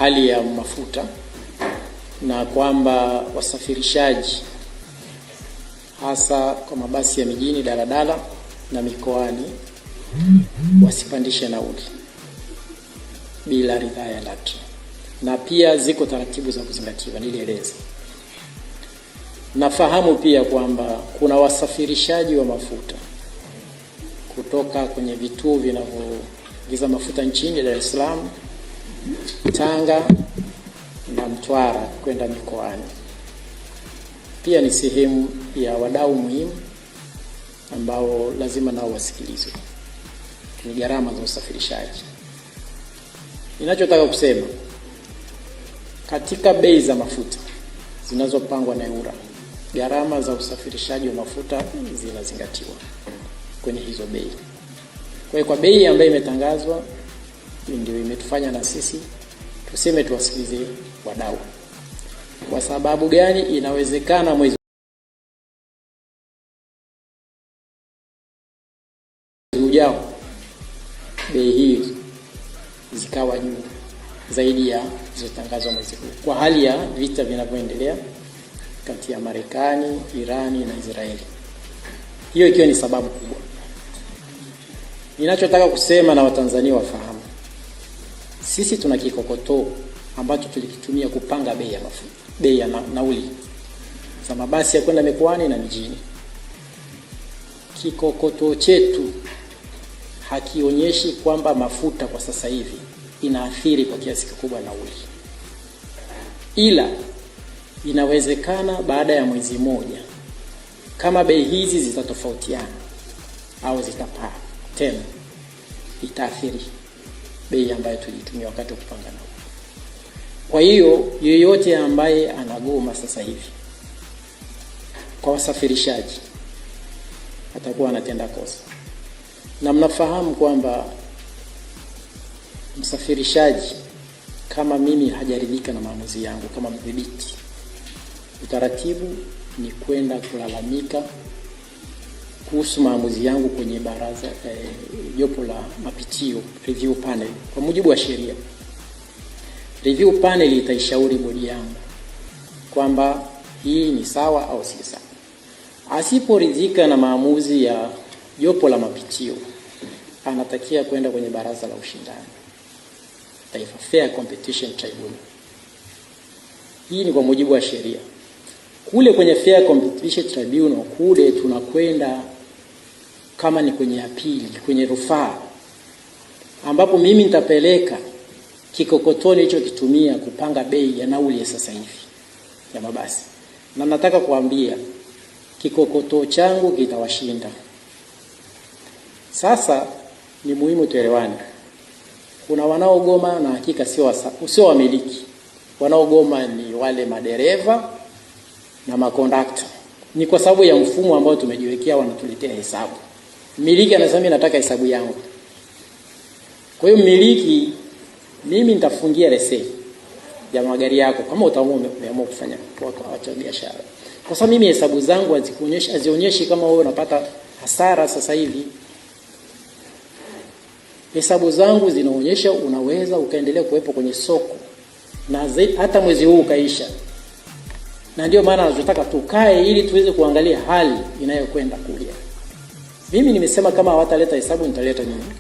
hali ya mafuta na kwamba wasafirishaji hasa kwa mabasi ya mijini, daladala na mikoani wasipandishe nauli bila ridhaa ya LATRA, na pia ziko taratibu za kuzingatiwa nilieleza. Nafahamu pia kwamba kuna wasafirishaji wa mafuta kutoka kwenye vituo vinavyoingiza mafuta nchini, Dar es Salaam, Tanga na Mtwara kwenda mikoani. Pia ni sehemu ya wadau muhimu ambao lazima nao wasikilizwe. Ni gharama za usafirishaji. Ninachotaka kusema, katika bei za mafuta zinazopangwa na EWURA, gharama za usafirishaji wa mafuta zinazingatiwa kwenye hizo bei. Kwa hiyo kwa bei ambayo imetangazwa ndio imetufanya na sisi tuseme tuwasikilize wadau. Kwa sababu gani? Inawezekana mwezi ujao bei hizi zikawa juu zaidi ya zilizotangazwa mwezi huu, kwa hali ya vita vinavyoendelea kati ya Marekani, Irani na Israeli. Hiyo ikiwa ni sababu kubwa. Ninachotaka kusema na Watanzania wafahamu, sisi tuna kikokotoo ambacho tulikitumia kupanga bei ya mafuta, bei ya nauli za mabasi ya kwenda mikoani na mijini. Kikokotoo chetu hakionyeshi kwamba mafuta kwa sasa hivi inaathiri kwa kiasi kikubwa nauli, ila inawezekana baada ya mwezi mmoja kama bei hizi zitatofautiana au zitapaa tena, itaathiri bei ambayo tulitumia wakati wa kupanga nauli. Kwa hiyo yeyote ambaye anagoma sasa hivi kwa wasafirishaji atakuwa anatenda kosa. Na mnafahamu kwamba msafirishaji kama mimi hajaridhika na maamuzi yangu kama mdhibiti, utaratibu ni kwenda kulalamika kuhusu maamuzi yangu kwenye baraza jopo la mapitio, review panel. Kwa mujibu wa sheria, review panel itaishauri bodi yangu kwamba hii ni sawa au si sawa. Asiporidhika na maamuzi ya jopo la mapitio, anatakia kwenda kwenye baraza la ushindani, Taifa Fair Competition Tribunal. Hii ni kwa mujibu wa sheria. Kule kwenye Fair Competition Tribunal kule tunakwenda kama ni kwenye apili, kwenye rufaa, ambapo mimi nitapeleka kikokotoni hicho kitumia kupanga bei ya nauli ya sasa hivi ya mabasi. Na nataka kuambia kikokotoo changu kitawashinda. Sasa ni muhimu tuelewane. Kuna wanaogoma na hakika sio wamiliki. Wanaogoma ni wale madereva na makondakta. Ni kwa sababu ya mfumo ambao tumejiwekea, wanatuletea hesabu. Mmiliki anasema mimi nataka hesabu yangu. Kwa hiyo mmiliki, mimi nitafungia leseni ya magari yako kama umeamua kufanya kwa biashara. Kwa sababu mimi hesabu zangu hazionyeshi kama wewe unapata hasara sasa hivi. Hesabu zangu zinaonyesha unaweza ukaendelea kuwepo kwenye soko na hata mwezi huu ukaisha. Na ndio maana tunataka tukae ili tuweze kuangalia hali inayokwenda kulia. Mimi nimesema kama hawataleta hesabu nitaleta nini?